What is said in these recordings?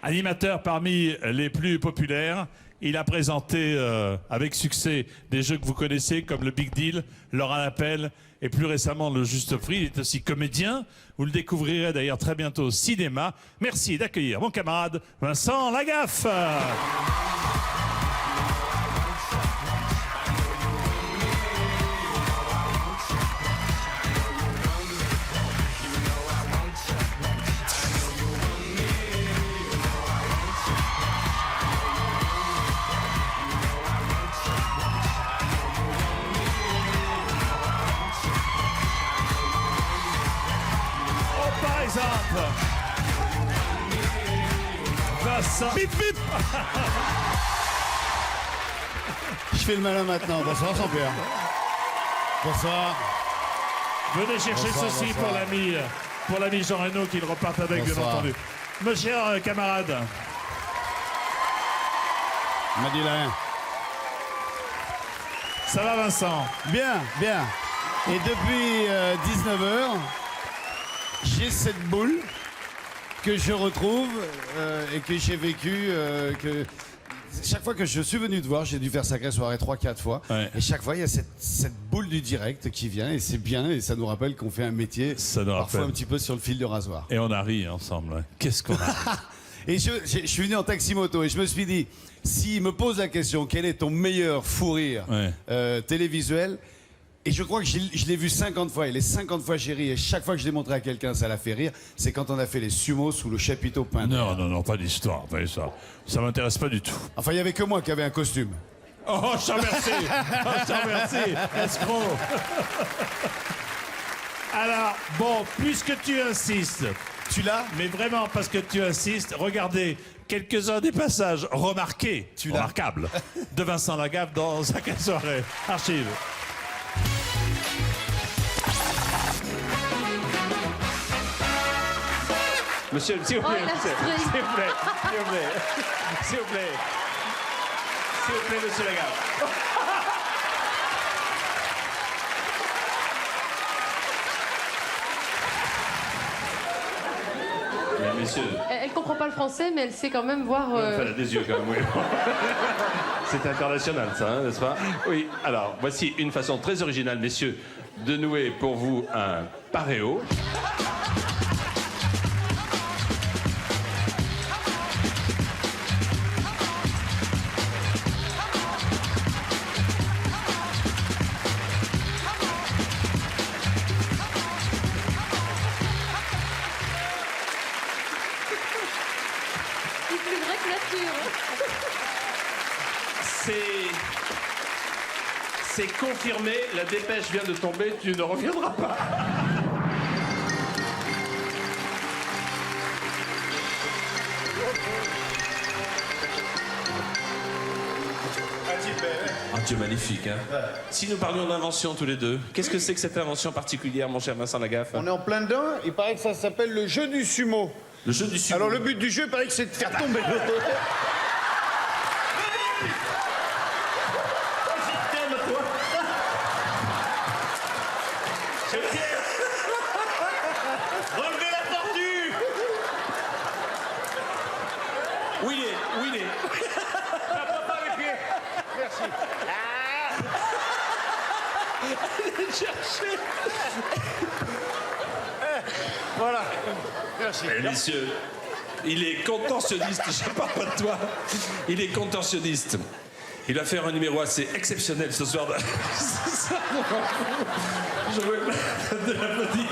Animateur parmi les plus populaires, il a présenté avec succès des jeux que vous connaissez comme le Big Deal, L'heure à l'appel et plus récemment le Juste Prix. Il est aussi comédien. Vous le découvrirez d'ailleurs très bientôt au cinéma. Merci d'accueillir mon camarade Vincent Lagaffe. Par exemple, Vincent. Bip bip. Je fais le malin maintenant. Bonsoir Jean-Pierre. Bonsoir. Venez chercher Bonsoir, ceci bonsoir. pour l'ami Jean Reno qu'il reparte avec, bien Bonsoir. entendu. Mon cher camarade. Il m'a dit rien. Ça va Vincent? Bien, bien. Et depuis 19h, j'ai cette boule que je retrouve et que j'ai vécu. Chaque fois que je suis venu te voir, j'ai dû faire Sacrée Soirée 3-4 fois. Ouais. Et chaque fois, il y a cette boule du direct qui vient et c'est bien. Et ça nous rappelle qu'on fait un métier Ça nous parfois rappelle. un petit peu sur le fil de rasoir. Et on a ri ensemble. Ouais. Qu'est-ce qu'on a? Et je suis venu en taxi-moto et je me suis dit, s'il me pose la question, quel est ton meilleur fou rire Ouais. télévisuel? Et je crois que je l'ai vu 50 fois. Et les 50 fois, j'ai ri. Et chaque fois que je l'ai montré à quelqu'un, ça l'a fait rire. C'est quand on a fait les sumos sous le chapiteau peint. Non, non, non, pas d'histoire, pas d'histoire. Ça m'intéresse pas du tout. Enfin, il n'y avait que moi qui avait un costume. Oh, je te remercie. Oh, je te remercie, escroc. Alors, bon, puisque tu insistes, Tu l'as? mais vraiment parce que tu insistes, regardez quelques-uns des passages remarqués, remarquables, de Vincent Lagaffe dans Sacrée Soirée. Archive. Monsieur, s'il vous plaît, Oh, la monsieur, street. s'il vous plaît, s'il vous plaît, s'il vous plaît, s'il vous plaît, monsieur Lagaffe. Mais messieurs, Elle comprend pas le français, mais elle sait quand même voir. elle a des yeux quand même, oui. C'est international, ça, hein, n'est-ce pas? Oui, alors, voici une façon très originale, messieurs, de nouer pour vous un paréo. C'est plus vrai que nature. C'est confirmé, la dépêche vient de tomber, tu ne reviendras pas. Un Dieu magnifique, hein. Si nous parlions d'invention tous les deux, qu'est-ce que c'est que cette invention particulière, mon cher Vincent Lagaffe? On est en plein dedans, il paraît que ça s'appelle le jeu du sumo. Le jeu du sumo. Alors le but du jeu, il paraît que c'est de faire tomber l'autre. Relevez la tortue. Où il est? Où il est? Pas les pieds. Merci. Allez chercher. Voilà. Merci. Messieurs, il est contentionniste, je parle pas de toi. Il est contentionniste. Il va faire un numéro assez exceptionnel ce soir. Je veux de l'applaudir.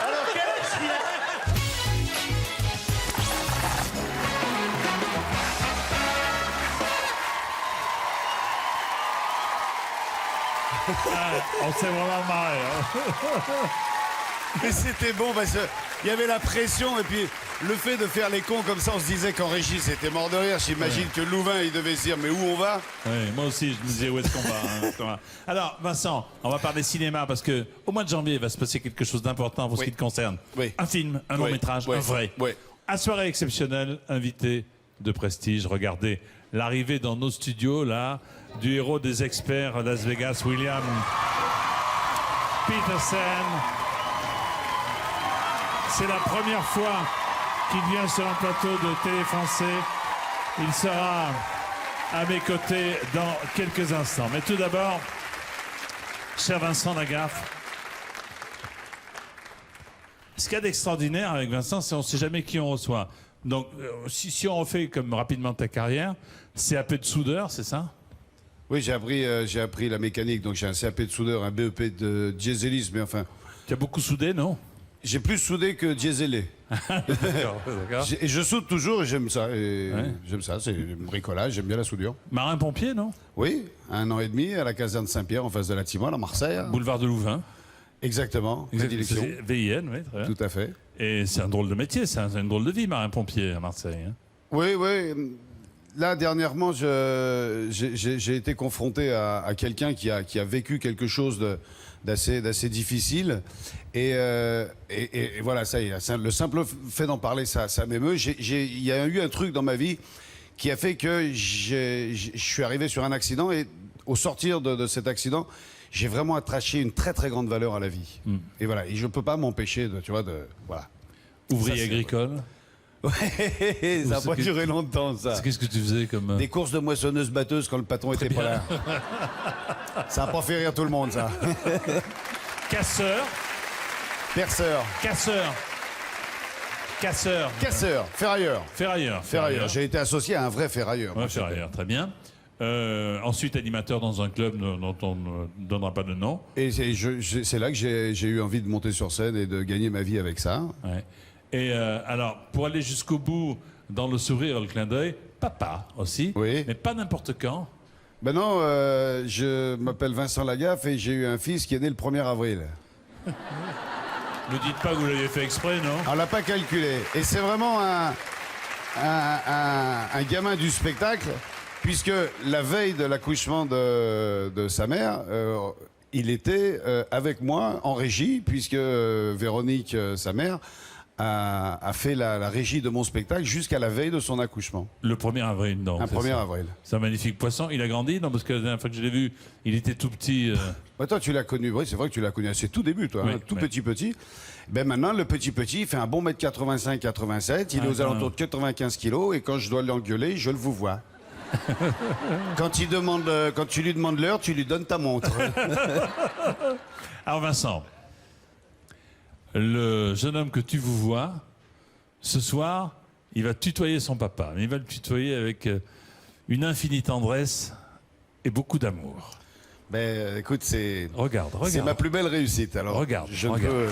Alors quel est-ce qu'il a? On s'est vraiment marré. Hein. Mais c'était bon parce qu'il y avait la pression et puis le fait de faire les cons comme ça, on se disait qu'en régie c'était mort de rire. J'imagine que Louvain il devait se dire mais où on va? Oui, moi aussi, je me disais où est-ce qu'on va, hein, où est-ce qu'on va. Alors, Vincent, on va parler cinéma parce que au mois de janvier, il va se passer quelque chose d'important pour ce Oui. qui te concerne. Oui. Un film, un long métrage, Oui. un vrai. Oui. À soirée exceptionnelle, invité de prestige. Regardez l'arrivée dans nos studios, là, du héros des experts à Las Vegas, William Petersen. C'est la première fois qu'il vient sur un plateau de Télé Français. Il sera à mes côtés dans quelques instants. Mais tout d'abord, cher Vincent Lagaffe, ce qu'il y a d'extraordinaire avec Vincent, c'est qu'on ne sait jamais qui on reçoit. Donc, si on refait comme rapidement ta carrière, CAP de soudeur, c'est ça? Oui, j'ai appris la mécanique, donc j'ai un CAP de soudeur, un BEP de dieselisme, mais enfin... Tu as beaucoup soudé, non? J'ai plus soudé que dieselé. D'accord. Et je soude toujours et j'aime ça. Ouais. J'aime ça, c'est le bricolage, j'aime bien la soudure. Marin-pompier, non? Oui, 1 an et demi à la caserne Saint-Pierre en face de la Timoine à Marseille. Boulevard de Louvain. Exactement, prédilection. C'est VIN, oui, très bien. Tout à fait. Et c'est un drôle de métier, c'est une drôle de vie, marin-pompier à Marseille. Hein. Oui, oui. Là, dernièrement, j'ai été confronté à quelqu'un qui a vécu quelque chose d'assez difficile. Et voilà, ça y est, le simple fait d'en parler, ça m'émeut. Il y a eu un truc dans ma vie qui a fait que je suis arrivé sur un accident. Et au sortir de cet accident, j'ai vraiment attaché une très très grande valeur à la vie. Et voilà, et je ne peux pas m'empêcher voilà. Ouvrier Ça, agricole. Ouais, ça n'a pas duré longtemps, ça. Qu'est-ce que tu faisais comme... Des courses de moissonneuse-batteuse quand le patron était pas là. Ça n'a pas fait rire tout le monde, ça. Casseur. Perceur. Casseur. Casseur. Casseur. Ferrailleur. Ferrailleur. Ferrailleur. J'ai été associé à un vrai ferrailleur. Ouais, ferrailleur, très bien. Ensuite, animateur dans un club dont on ne donnera pas de nom. Et c'est là que j'ai eu envie de monter sur scène et de gagner ma vie avec ça. Ouais. Et alors, pour aller jusqu'au bout dans le sourire et le clin d'œil, papa aussi, Oui. mais pas n'importe quand. Ben non, je m'appelle Vincent Lagaffe et j'ai eu un fils qui est né le 1er avril. Ne dites pas que vous l'aviez fait exprès, non? On l'a pas calculé. Et c'est vraiment un gamin du spectacle, puisque la veille de l'accouchement de sa mère, il était avec moi en régie, puisque Véronique, sa mère, a fait la régie de mon spectacle jusqu'à la veille de son accouchement. Le 1er avril, non. Un c'est 1er ça. avril. C'est un magnifique poisson. Il a grandi, non? Parce que la dernière fois que je l'ai vu, il était tout petit. Ouais, toi, tu l'as connu. Oui, c'est vrai que tu l'as connu à ses tout débuts, toi. Oui, Tout oui. petit. Ben maintenant, le petit, il fait un bon 1m85-87. Il est aux alentours de 95 kilos. Et quand je dois l'engueuler, je le vous vois. Quand tu lui demandes l'heure, tu lui donnes ta montre. Alors Vincent, le jeune homme que tu vous vois, ce soir, il va tutoyer son papa. Mais il va le tutoyer avec une infinie tendresse et beaucoup d'amour. Ben, écoute, c'est Regarde. ma plus belle réussite. Alors, Regarde, je ne regarde. peux...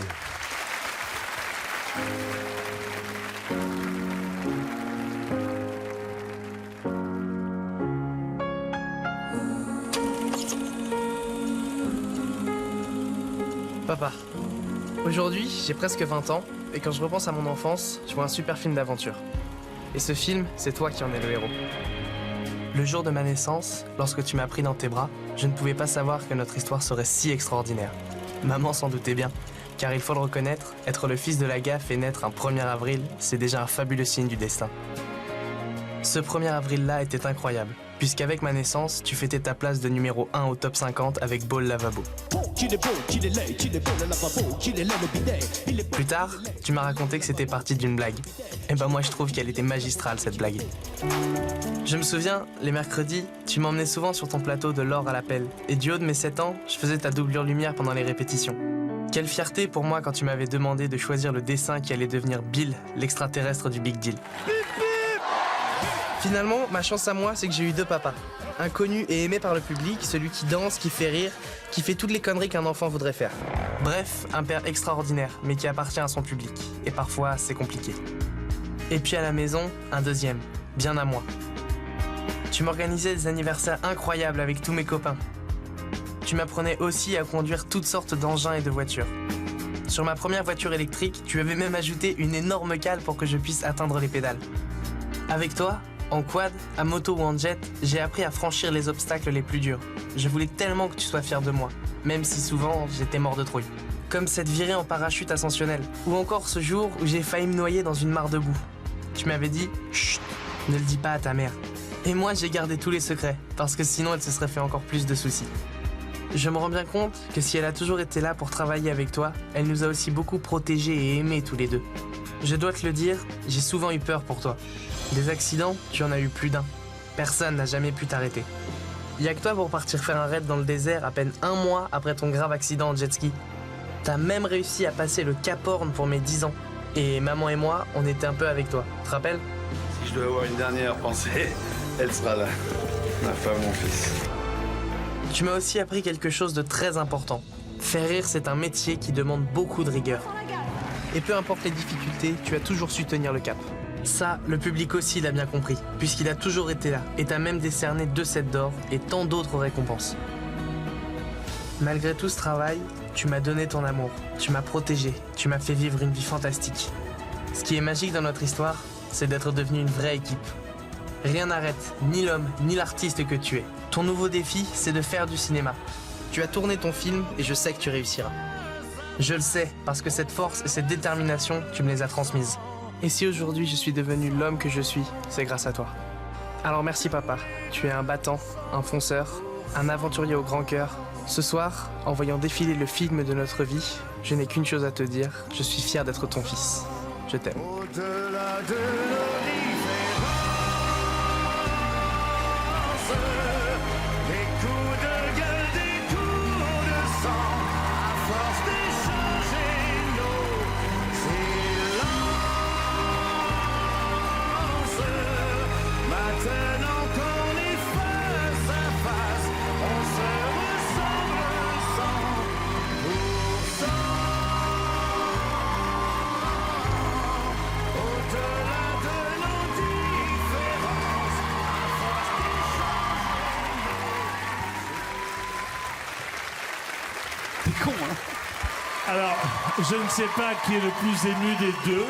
Papa, aujourd'hui j'ai presque 20 ans et quand je repense à mon enfance, je vois un super film d'aventure. Et ce film, c'est toi qui en es le héros. Le jour de ma naissance, lorsque tu m'as pris dans tes bras, je ne pouvais pas savoir que notre histoire serait si extraordinaire. Maman s'en doutait bien, car il faut le reconnaître, être le fils de Lagaffe et naître un 1er avril, c'est déjà un fabuleux signe du destin. Ce 1er avril-là était incroyable, puisqu'avec ma naissance, tu fêtais ta place de numéro 1 au top 50 avec Ball Lavabo. Plus tard, tu m'as raconté que c'était parti d'une blague. Et ben moi je trouve qu'elle était magistrale cette blague. Je me souviens, les mercredis, tu m'emmenais souvent sur ton plateau de l'or à la pelle. Et du haut de mes 7 ans, je faisais ta doublure lumière pendant les répétitions. Quelle fierté pour moi quand tu m'avais demandé de choisir le dessin qui allait devenir Bill, l'extraterrestre du Big Deal. Finalement, ma chance à moi, c'est que j'ai eu 2 papas. Un connu et aimé par le public, celui qui danse, qui fait rire, qui fait toutes les conneries qu'un enfant voudrait faire. Bref, un père extraordinaire, mais qui appartient à son public. Et parfois, c'est compliqué. Et puis à la maison, un deuxième, bien à moi. Tu m'organisais des anniversaires incroyables avec tous mes copains. Tu m'apprenais aussi à conduire toutes sortes d'engins et de voitures. Sur ma première voiture électrique, tu avais même ajouté une énorme cale pour que je puisse atteindre les pédales. Avec toi, en quad, à moto ou en jet, j'ai appris à franchir les obstacles les plus durs. Je voulais tellement que tu sois fier de moi, même si souvent j'étais mort de trouille. Comme cette virée en parachute ascensionnelle, ou encore ce jour où j'ai failli me noyer dans une mare de boue. Tu m'avais dit « Chut, ne le dis pas à ta mère ». Et moi, j'ai gardé tous les secrets, parce que sinon, elle se serait fait encore plus de soucis. Je me rends bien compte que si elle a toujours été là pour travailler avec toi, elle nous a aussi beaucoup protégés et aimés tous les deux. Je dois te le dire, j'ai souvent eu peur pour toi. Des accidents, tu en as eu plus d'un. Personne n'a jamais pu t'arrêter. Y a que toi pour partir faire un raid dans le désert à peine 1 mois après ton grave accident en jet ski. T'as même réussi à passer le Cap Horn pour mes 10 ans. Et maman et moi, on était un peu avec toi. Tu te rappelles? Si je dois avoir une dernière pensée, elle sera là. Ma femme, mon fils. Tu m'as aussi appris quelque chose de très important. Faire rire, c'est un métier qui demande beaucoup de rigueur. Et peu importe les difficultés, tu as toujours su tenir le cap. Ça, le public aussi l'a bien compris, puisqu'il a toujours été là et t'a même décerné 2 sets d'or et tant d'autres récompenses. Malgré tout ce travail, tu m'as donné ton amour, tu m'as protégé, tu m'as fait vivre une vie fantastique. Ce qui est magique dans notre histoire, c'est d'être devenu une vraie équipe. Rien n'arrête, ni l'homme, ni l'artiste que tu es. Ton nouveau défi, c'est de faire du cinéma. Tu as tourné ton film et je sais que tu réussiras. Je le sais, parce que cette force et cette détermination, tu me les as transmises. Et si aujourd'hui je suis devenu l'homme que je suis, c'est grâce à toi. Alors merci papa, tu es un battant, un fonceur, un aventurier au grand cœur. Ce soir, en voyant défiler le film de notre vie, je n'ai qu'une chose à te dire, je suis fier d'être ton fils. Je t'aime. Au-delà de nos différences, des coups de gueule, des coups de sang, à force d'échanger nos silences. Maintenant qu'on est face à face, on se ressemble 100%. Au-delà de nos différences, à force d'échanger. T'es con, hein? Alors, je ne sais pas qui est le plus ému des deux.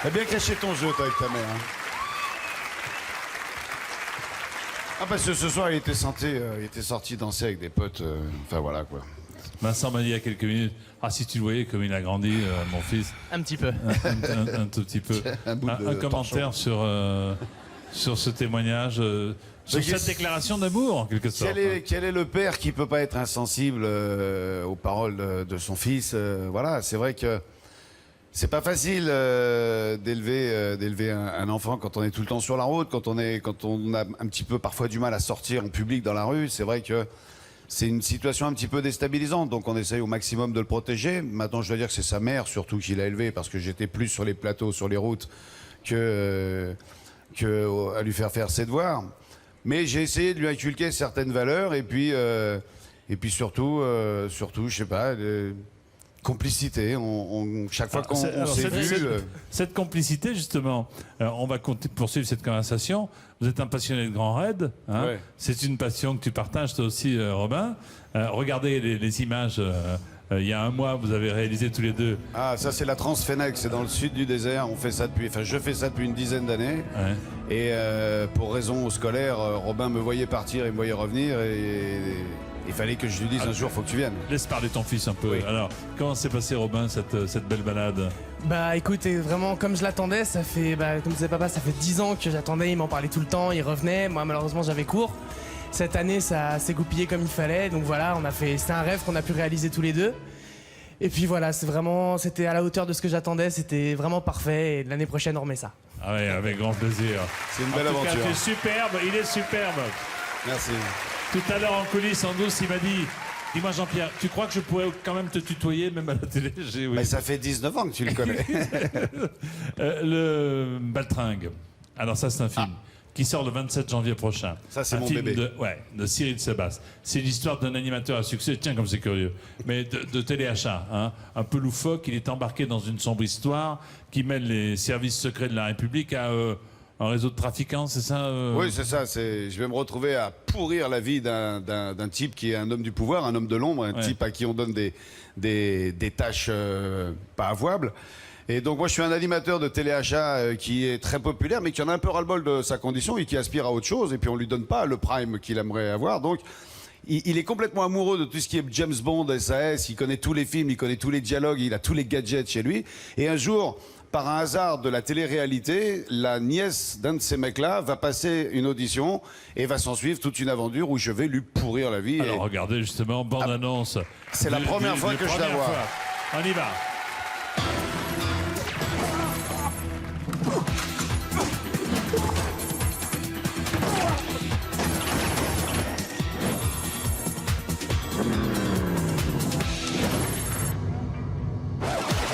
T'as bien caché ton jeu, toi, avec ta mère. Hein. Ah, parce que ce soir, il était sorti danser avec des potes. Enfin, voilà, quoi. Vincent m'a dit il y a quelques minutes, ah si tu le voyais comme il a grandi, mon fils, Un petit peu. un tout petit peu. Un bout de Un commentaire sur ce témoignage, sur Mais cette déclaration d'amour en quelque sorte. Quel est le père qui peut pas être insensible aux paroles de son fils Voilà, c'est vrai que c'est pas facile d'élever un enfant quand on est tout le temps sur la route, quand on a un petit peu parfois du mal à sortir en public dans la rue. C'est vrai que c'est une situation un petit peu déstabilisante, donc on essaye au maximum de le protéger. Maintenant, je dois dire que c'est sa mère surtout qui l'a élevé, parce que j'étais plus sur les plateaux, sur les routes, que à lui faire ses devoirs. Mais j'ai essayé de lui inculquer certaines valeurs, et puis surtout, je sais pas, complicité. Chaque fois qu'on s'est vu... Cette complicité, justement, on va poursuivre cette conversation. Vous êtes un passionné de Grand Raid. Hein. Ouais. C'est une passion que tu partages toi aussi, Robin. Regardez les images. Il y a 1 mois, vous avez réalisé tous les deux. Ah, ça c'est la Transfennec, c'est dans le sud du désert. Je fais ça depuis une dizaine d'années. Ouais. Et pour raison scolaire, Robin me voyait partir et me voyait revenir. Et il fallait que je lui dise un jour, faut que tu viennes. Laisse parler ton fils un peu. Oui. Alors, comment s'est passé, Robin, cette belle balade? Bah écoutez, vraiment comme je l'attendais, ça fait, comme disait papa, ça fait 10 ans que j'attendais, il m'en parlait tout le temps, il revenait, moi malheureusement j'avais cours. Cette année ça s'est goupillé comme il fallait, donc voilà, c'était un rêve qu'on a pu réaliser tous les deux. Et puis voilà, c'était à la hauteur de ce que j'attendais, c'était vraiment parfait, et l'année prochaine on remet ça. Ah ouais, avec grand plaisir. C'est une belle En tout cas, aventure. tu es superbe, il est superbe. Merci. Tout à l'heure en coulisses, en douce, il m'a dit, dis-moi Jean-Pierre, tu crois que je pourrais quand même te tutoyer, même à la télé? J'ai oui. Mais ça fait 19 ans que tu le connais. Le Baltringue. Alors ça, c'est un film qui sort le 27 janvier prochain. Ça, c'est un mon film bébé. de Cyril Sebas. C'est l'histoire d'un animateur à succès, tiens comme c'est curieux, mais de téléachat, hein, un peu loufoque. Il est embarqué dans une sombre histoire qui mène les services secrets de la République à un réseau de trafiquants, c'est ça Oui, c'est ça. Je vais me retrouver à pourrir la vie d'un type qui est un homme du pouvoir, un homme de l'ombre, un type à qui on donne des tâches pas avouables. Et donc moi je suis un animateur de téléachat qui est très populaire, mais qui en a un peu ras-le-bol de sa condition et qui aspire à autre chose. Et puis on lui donne pas le prime qu'il aimerait avoir. Donc il est complètement amoureux de tout ce qui est James Bond, SAS. Il connaît tous les films, il connaît tous les dialogues, il a tous les gadgets chez lui. Et un jour, par un hasard de la télé-réalité, la nièce d'un de ces mecs-là va passer une audition et va s'en suivre toute une aventure où je vais lui pourrir la vie. Alors regardez justement, bande-annonce. C'est la première fois que je la vois. On y va.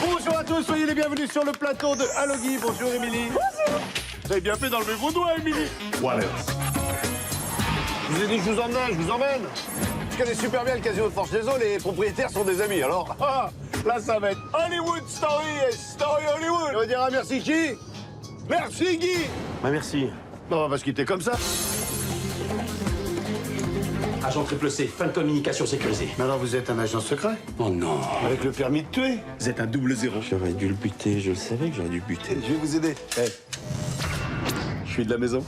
Bonjour à tous, soyez les bienvenus sur le plateau de Allo Guy. Bonjour Émilie. Bonjour. Vous avez bien fait d'enlever vos doigts, Émilie. What else? Je vous ai dit que je vous emmène, je vous emmène. Je connais super bien le casino de Forge-des-Eaux, les propriétaires sont des amis, alors là ça va être Hollywood Story et Story Hollywood. On dira merci qui? Merci Guy. Bah merci. On va pas se quitter comme ça. Agent triple C, fin de communication sécurisée. Mais alors vous êtes un agent secret? Oh non. Avec le permis de tuer? Vous êtes un 00. J'aurais dû le buter, je le savais que j'aurais dû le buter. Je vais vous aider. Je suis de la maison.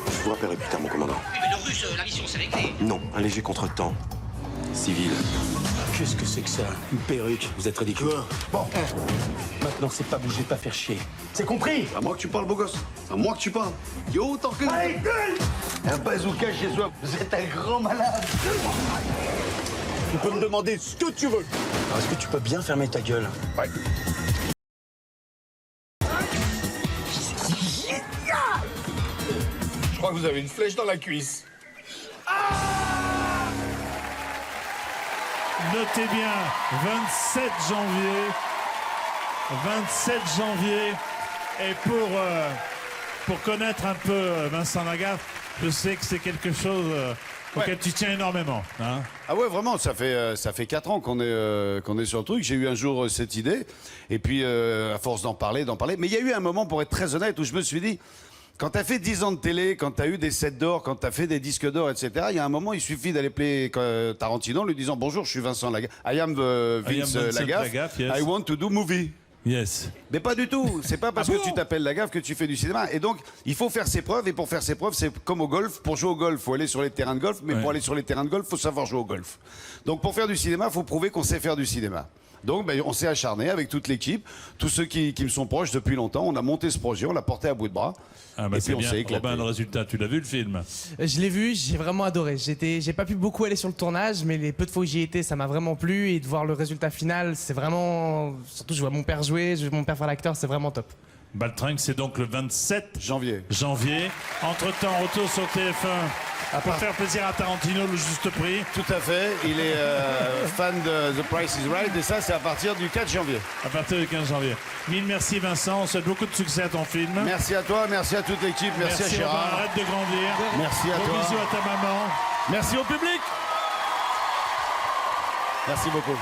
Je vous rappellerai plus tard, mon commandant. Mais le russe, la mission, c'est réglé. Non, un léger contretemps. Civil. Qu'est-ce que c'est que ça? Une perruque. Vous êtes ridicule. Bon, Maintenant, c'est pas bouger, pas faire chier. C'est compris? à moi que tu parles, beau gosse. À moi que tu parles. Yo, tant que... Allez, gueule! Un bazooka chez soi. Vous êtes un grand malade. Tu peux me demander ce que tu veux. Alors, est-ce que tu peux bien fermer ta gueule? Ouais. Je crois que vous avez une flèche dans la cuisse. Notez bien, 27 janvier. 27 janvier. Et pour connaître un peu Vincent Lagaffe, je sais que c'est quelque chose auquel tu tiens énormément. Hein. Ah ouais, vraiment, ça fait 4 ans qu'on est sur le truc. J'ai eu un jour cette idée, et puis à force d'en parler. Mais il y a eu un moment, pour être très honnête, où je me suis dit, quand t'as fait 10 ans de télé, quand t'as eu des 7 d'or, quand t'as fait des disques d'or, etc., il y a un moment, il suffit d'aller appeler Tarantino en lui disant « Bonjour, je suis Vincent Lagaffe. I am Vince Vincent Lagaffe. Lagaffe, yes. I want to do movie. » Yes. Mais pas du tout. C'est pas parce que tu t'appelles Lagaffe que tu fais du cinéma. Et donc, il faut faire ses preuves. Et pour faire ses preuves, c'est comme au golf. Pour jouer au golf, faut aller sur les terrains de golf. Mais pour aller sur les terrains de golf, faut savoir jouer au golf. Donc, pour faire du cinéma, faut prouver qu'on sait faire du cinéma. Donc, ben, on s'est acharné avec toute l'équipe, tous ceux qui me sont proches depuis longtemps. On a monté ce projet, on l'a porté à bout de bras. Ah bah et c'est puis on bien. s'est éclaté. Robin, le résultat, tu l'as vu le film? Je l'ai vu, j'ai vraiment adoré. J'ai pas pu beaucoup aller sur le tournage, mais les peu de fois où j'y étais, ça m'a vraiment plu. Et de voir le résultat final, c'est vraiment... Surtout, je vois mon père jouer, je vois mon père faire l'acteur, c'est vraiment top. Baltringue, c'est donc le 27 Janvier. Entre-temps, retour sur TF1 pour faire plaisir à Tarantino, le juste prix. Tout à fait. Il est fan de The Price is Right. Et ça, c'est à partir du 4 janvier. À partir du 15 janvier. Mille merci Vincent, on souhaite beaucoup de succès à ton film. Merci à toi, merci à toute l'équipe, merci à Robin, Gérard. arrête de grandir. Merci à Gros toi. bisous à ta maman. Merci au public. Merci beaucoup.